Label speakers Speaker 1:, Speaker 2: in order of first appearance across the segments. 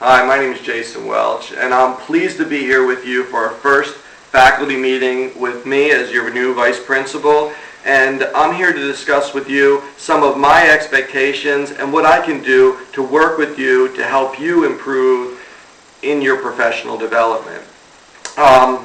Speaker 1: Hi, my name is Jason Welch, and I'm pleased to be here with you for our first faculty meeting with me as your new vice principal. And I'm here to discuss with you some of my expectations and what I can do to work with you to help you improve in your professional development. I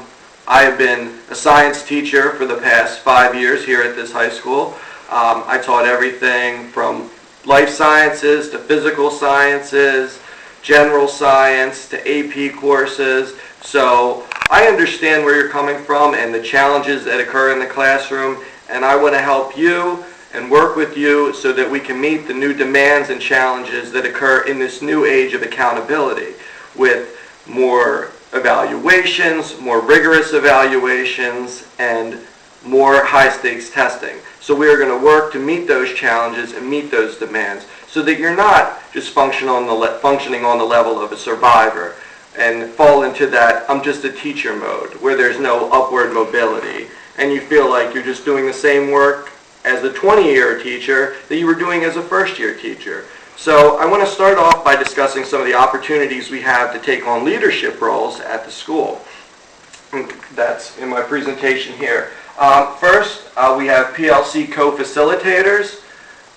Speaker 1: have been a science teacher for the past 5 years here at this high school. I taught everything from life sciences to physical sciences, general science to AP courses. So I understand where you're coming from and the challenges that occur in the classroom, and I want to help you and work with you so that we can meet the new demands and challenges that occur in this new age of accountability with more evaluations, more rigorous evaluations, and more high-stakes testing. So we are going to work to meet those challenges and meet those demands so that you're not just functioning on the level of a survivor and fall into that I'm just a teacher mode where there's no upward mobility and you feel like you're just doing the same work as a 20-year teacher that you were doing as a first-year teacher. So I want to start off by discussing some of the opportunities we have to take on leadership roles at the school. That's in my presentation here. First, we have PLC co-facilitators.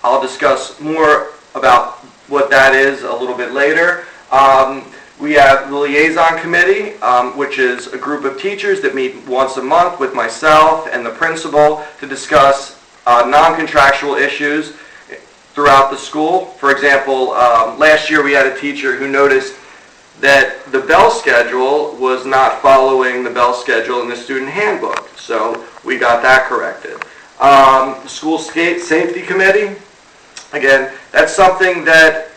Speaker 1: I'll discuss more about what that is a little bit later. We have the liaison committee, which is a group of teachers that meet once a month with myself and the principal to discuss non-contractual issues throughout the school. For example, last year we had a teacher who noticed that the bell schedule was not following the bell schedule in the student handbook. So we got that corrected. School safety committee, again, that's something that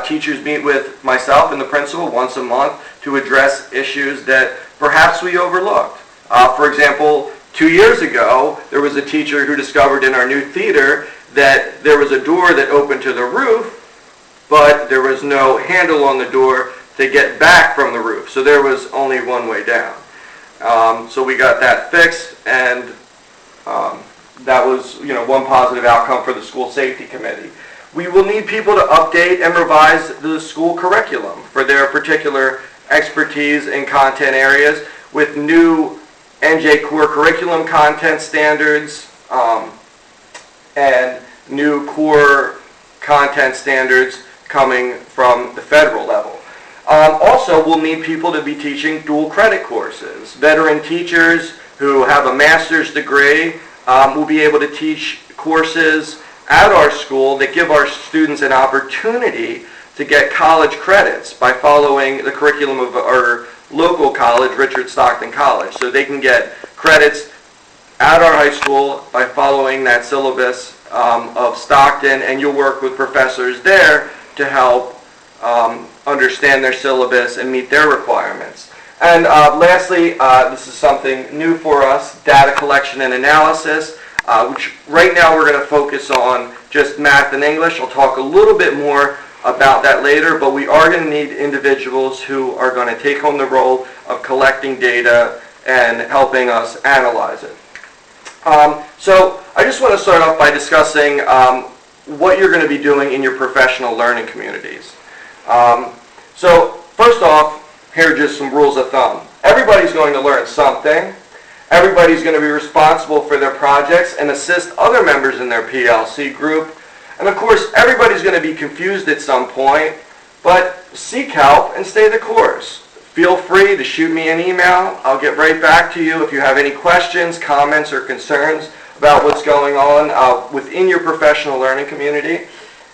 Speaker 1: teachers meet with myself and the principal once a month to address issues that perhaps we overlooked. For example, 2 years ago, there was a teacher who discovered in our new theater that there was a door that opened to the roof, but there was no handle on the door to get back from the roof. So there was only one way down. So we got that fixed, and that was, one positive outcome for the school safety committee. We will need people to update and revise the school curriculum for their particular expertise in content areas with new NJ core curriculum content standards and new core content standards coming from the federal level. Also, we'll need people to be teaching dual credit courses. Veteran teachers who have a master's degree will be able to teach courses at our school that give our students an opportunity to get college credits by following the curriculum of our local college, Richard Stockton College. So they can get credits at our high school by following that syllabus of Stockton, and you'll work with professors there to help understand their syllabus and meet their requirements. And lastly, this is something new for us, data collection and analysis, which right now we're going to focus on just math and English. I'll talk a little bit more about that later, but we are going to need individuals who are going to take on the role of collecting data and helping us analyze it. So I just want to start off by discussing what you're going to be doing in your professional learning communities. So first off, here are just some rules of thumb. Everybody's going to learn something. Everybody's going to be responsible for their projects and assist other members in their PLC group. And of course, everybody's going to be confused at some point, but seek help and stay the course. Feel free to shoot me an email. I'll get right back to you if you have any questions, comments, or concerns about what's going on within your professional learning community.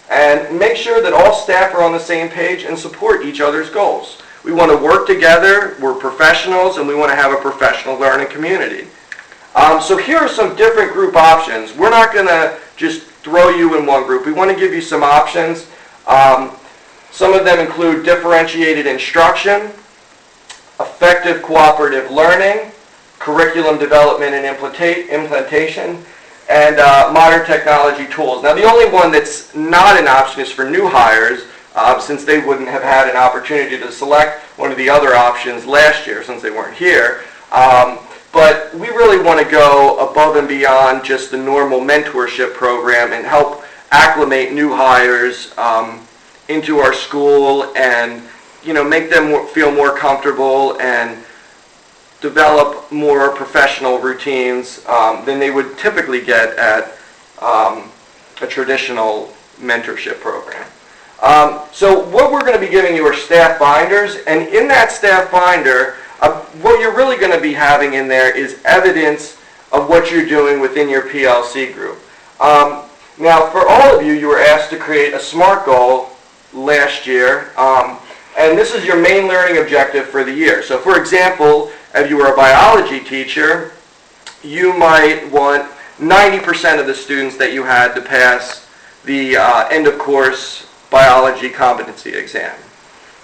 Speaker 1: And make sure that all staff are on the same page and support each other's goals. We want to work together, we're professionals, and we want to have a professional learning community. So here are some different group options. We're not going to just throw you in one group. We want to give you some options. Some of them include differentiated instruction, effective cooperative learning, curriculum development and implementation, and modern technology tools. Now the only one that's not an option is for new hires, since they wouldn't have had an opportunity to select one of the other options last year since they weren't here. But we really want to go above and beyond just the normal mentorship program and help acclimate new hires into our school and make them feel more comfortable and develop more professional routines than they would typically get at a traditional mentorship program. So what we're going to be giving you are staff binders, and in that staff binder, what you're really going to be having in there is evidence of what you're doing within your PLC group. Now, for all of you, you were asked to create a SMART goal last year, and this is your main learning objective for the year. So, for example, if you were a biology teacher, you might want 90% of the students that you had to pass the end-of-course biology competency exam.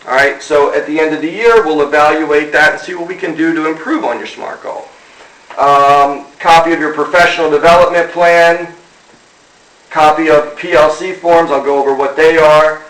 Speaker 1: All right, so at the end of the year, we'll evaluate that and see what we can do to improve on your SMART goal. Copy of your professional development plan, copy of PLC forms, I'll go over what they are,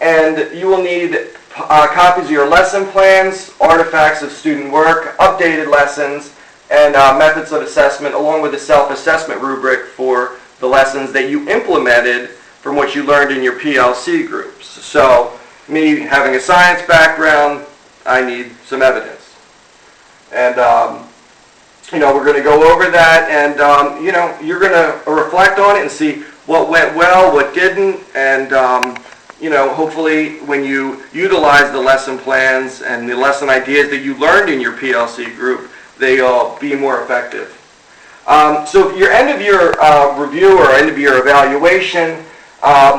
Speaker 1: and you will need copies of your lesson plans, artifacts of student work, updated lessons, and methods of assessment, along with a self-assessment rubric for the lessons that you implemented from what you learned in your PLC groups. So, me having a science background, I need some evidence. And, we're going to go over that, and, you're going to reflect on it and see what went well, what didn't, and, hopefully when you utilize the lesson plans and the lesson ideas that you learned in your PLC group, they'll be more effective. So your end of year review or end of year evaluation,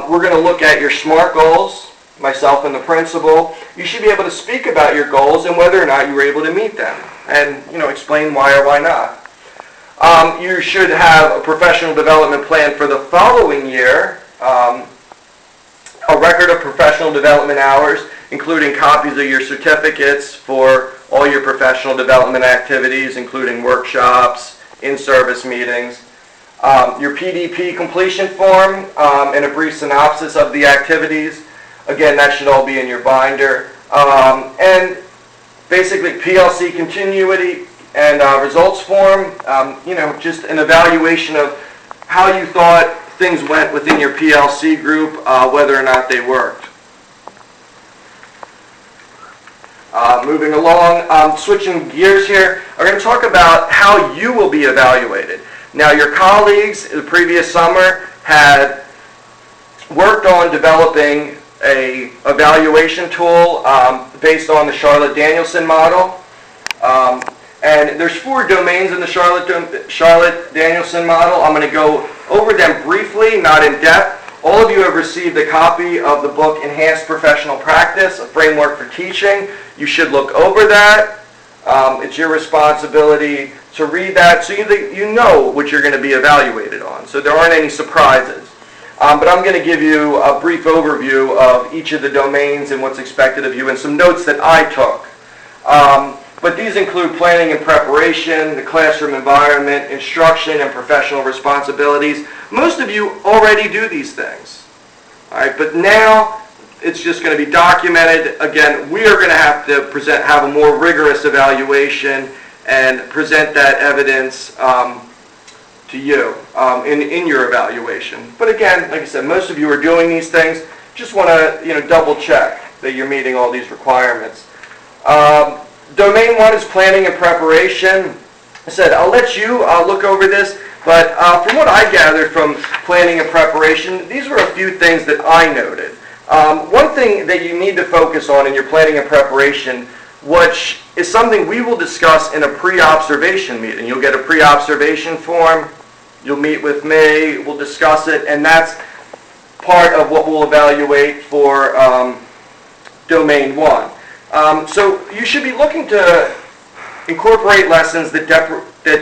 Speaker 1: we're going to look at your SMART goals, myself and the principal. You should be able to speak about your goals and whether or not you were able to meet them, and explain why or why not. You should have a professional development plan for the following year, a record of professional development hours, including copies of your certificates for all your professional development activities, including workshops, in-service meetings, your PDP completion form, and a brief synopsis of the activities. Again, that should all be in your binder. And basically, PLC continuity and results form, just an evaluation of how you thought things went within your PLC group, whether or not they worked. Moving along, switching gears here, I'm going to talk about how you will be evaluated. Now, your colleagues the previous summer had worked on developing a evaluation tool based on the Charlotte-Danielson model. And there's 4 domains in the Charlotte-Danielson model. I'm going to go over them briefly, not in depth. All of you have received a copy of the book Enhanced Professional Practice, A Framework for Teaching. You should look over that. It's your responsibility to read that so you know what you're going to be evaluated on. So there aren't any surprises. But I'm going to give you a brief overview of each of the domains and what's expected of you and some notes that I took. But these include planning and preparation, the classroom environment, instruction, and professional responsibilities. Most of you already do these things. All right, but now it's just going to be documented. Again, we are going to have to have a more rigorous evaluation and present that evidence to you in your evaluation. But again, like I said, most of you are doing these things. Just want to double check that you're meeting all these requirements. Domain 1 is planning and preparation. I said I'll let you look over this, but from what I gathered from planning and preparation, these were a few things that I noted. One thing that you need to focus on in your planning and preparation, which is something we will discuss in a pre-observation meeting. You'll get a pre-observation form, you'll meet with me, we'll discuss it, and that's part of what we'll evaluate for Domain 1. So you should be looking to incorporate lessons that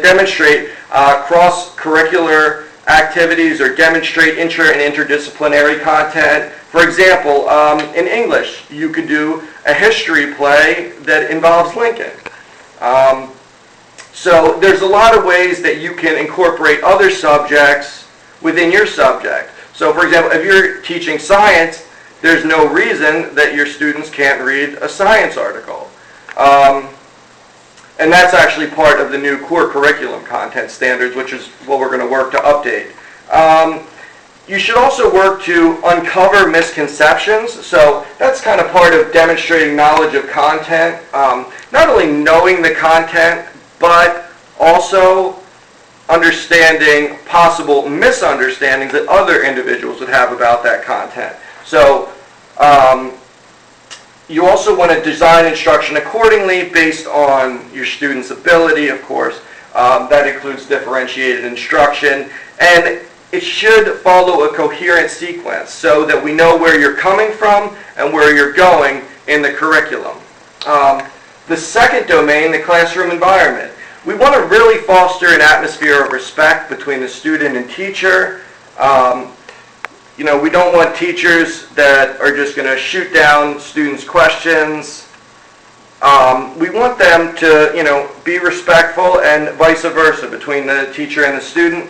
Speaker 1: demonstrate cross-curricular activities or demonstrate inter and interdisciplinary content. For example, in English, you could do a history play that involves Lincoln. So there's a lot of ways that you can incorporate other subjects within your subject. So for example, if you're teaching science, there's no reason that your students can't read a science article. And that's actually part of the new core curriculum content standards, which is what we're going to work to update. You should also work to uncover misconceptions. So that's kind of part of demonstrating knowledge of content. Not only knowing the content, but also understanding possible misunderstandings that other individuals would have about that content. So you also want to design instruction accordingly based on your student's ability, of course. That includes differentiated instruction. And it should follow a coherent sequence so that we know where you're coming from and where you're going in the curriculum. The second domain, the classroom environment. We want to really foster an atmosphere of respect between the student and teacher. We don't want teachers that are just going to shoot down students' questions. We want them to, be respectful, and vice versa between the teacher and the student.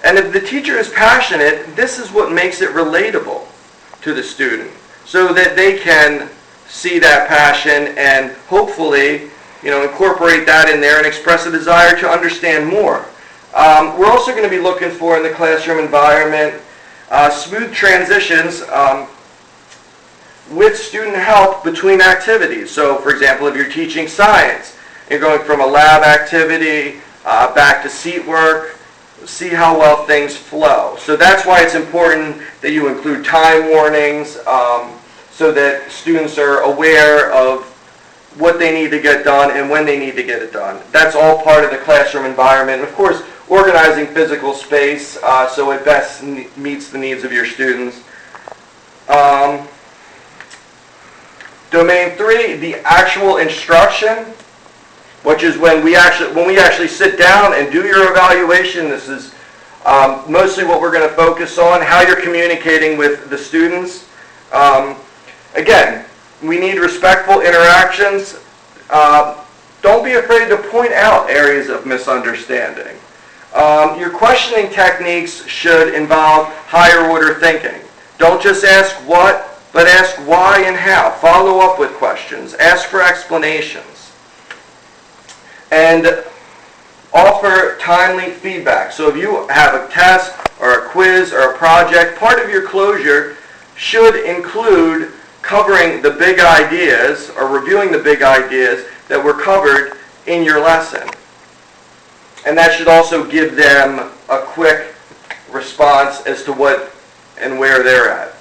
Speaker 1: And if the teacher is passionate, this is what makes it relatable to the student, so that they can see that passion and hopefully, incorporate that in there and express a desire to understand more. We're also going to be looking for in the classroom environment smooth transitions with student help between activities. So, for example, if you're teaching science, you're going from a lab activity back to seat work, see how well things flow. So that's why it's important that you include time warnings so that students are aware of what they need to get done and when they need to get it done. That's all part of the classroom environment. And of course, organizing physical space so it best meets the needs of your students. Domain 3, the actual instruction, which is when we actually sit down and do your evaluation. This is mostly what we're going to focus on, how you're communicating with the students. Again, we need respectful interactions. Don't be afraid to point out areas of misunderstanding. Your questioning techniques should involve higher order thinking. Don't just ask what, but ask why and how. Follow up with questions. Ask for explanations. And offer timely feedback. So if you have a test or a quiz or a project, part of your closure should include covering the big ideas or reviewing the big ideas that were covered in your lesson. And that should also give them a quick response as to what and where they're at.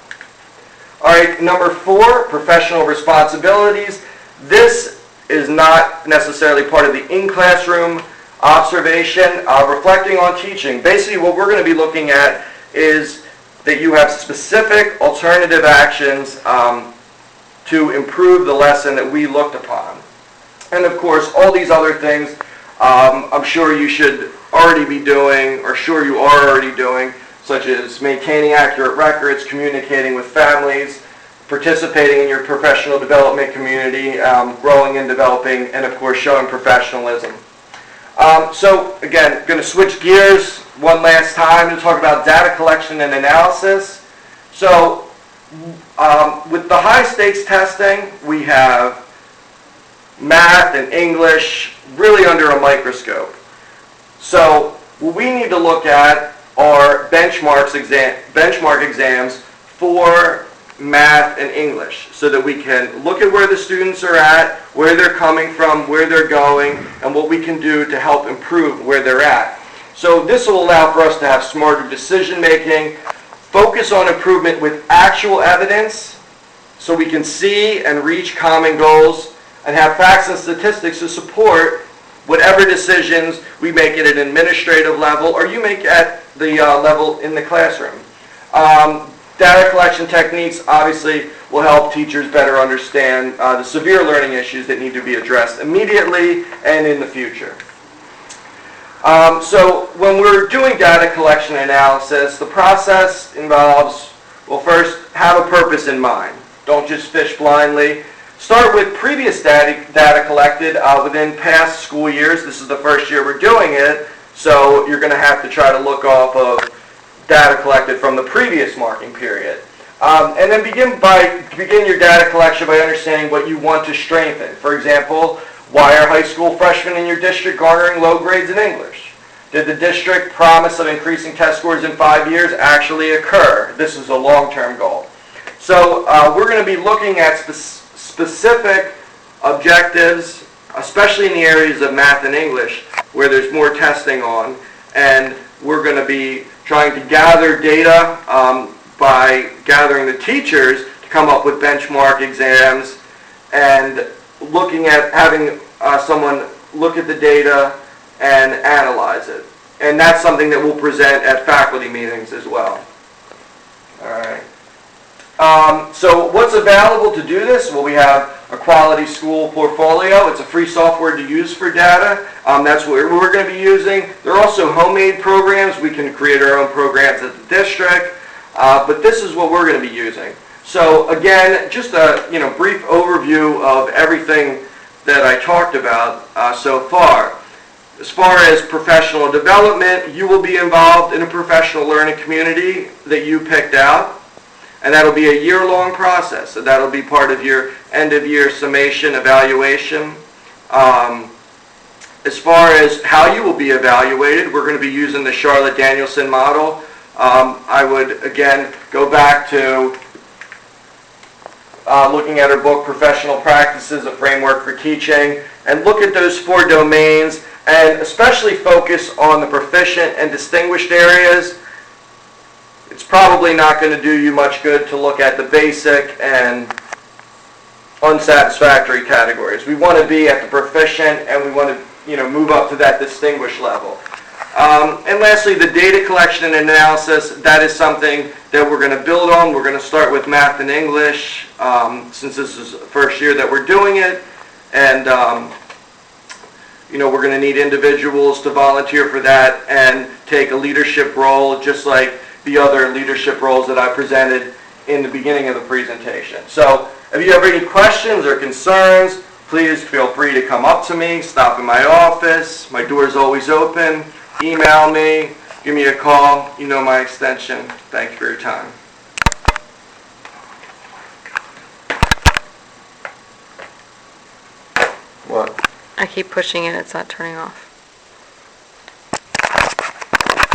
Speaker 1: All right, number 4, professional responsibilities. This is not necessarily part of the in-classroom observation. Reflecting on teaching. Basically, what we're going to be looking at is that you have specific alternative actions to improve the lesson that we looked upon. And of course, all these other things I'm sure you should already be doing, or sure you are already doing, such as maintaining accurate records, communicating with families, participating in your professional development community, growing and developing, and of course showing professionalism. So again, going to switch gears one last time to talk about data collection and analysis. So with the high stakes testing, we have math and English really under a microscope. So what we need to look at are benchmark exams for math and English, so that we can look at where the students are at, where they're coming from, where they're going, and what we can do to help improve where they're at. So this will allow for us to have smarter decision making, focus on improvement with actual evidence, so we can see and reach common goals, and have facts and statistics to support whatever decisions we make at an administrative level or you make at the level in the classroom. Data collection techniques obviously will help teachers better understand the severe learning issues that need to be addressed immediately and in the future. So when we're doing data collection analysis, the process involves, well, first, have a purpose in mind. Don't just fish blindly. Start with previous data collected within past school years. This is the first year we're doing it, so you're going to have to try to look off of data collected from the previous marking period. And then begin your data collection by understanding what you want to strengthen. For example, why are high school freshmen in your district garnering low grades in English? Did the district promise of increasing test scores in 5 years actually occur? This is a long-term goal. So we're going to be looking at specific objectives, especially in the areas of math and English, where there's more testing on, and we're going to be trying to gather data by gathering the teachers to come up with benchmark exams, and looking at having someone look at the data and analyze it. And that's something that we'll present at faculty meetings as well. All right. So what's available to do this? Well, we have a quality school portfolio. It's a free software to use for data. That's what we're going to be using. There are also homemade programs. We can create our own programs at the district. But this is what we're going to be using. So again, just a brief overview of everything that I talked about so far. As far as professional development, you will be involved in a professional learning community that you picked out, and that'll be a year-long process. So that'll be part of your end-of-year summation evaluation. As far as how you will be evaluated, we're going to be using the Charlotte Danielson model. I would, again, go back to looking at our book, Professional Practices, A Framework for Teaching, and look at those 4 domains, and especially focus on the proficient and distinguished areas. It's probably not going to do you much good to look at the basic and unsatisfactory categories. We want to be at the proficient, and we want to move up to that distinguished level. And lastly, the data collection and analysis, that is something that we're going to build on. We're going to start with math and English, since this is the first year that we're doing it. And, we're going to need individuals to volunteer for that and take a leadership role, just like the other leadership roles that I presented in the beginning of the presentation. So if you have any questions or concerns, please feel free to come up to me, stop in my office. My door is always open. Email me, give me a call. You know my extension. Thank you for your time. What?
Speaker 2: I keep pushing it, it's not turning off.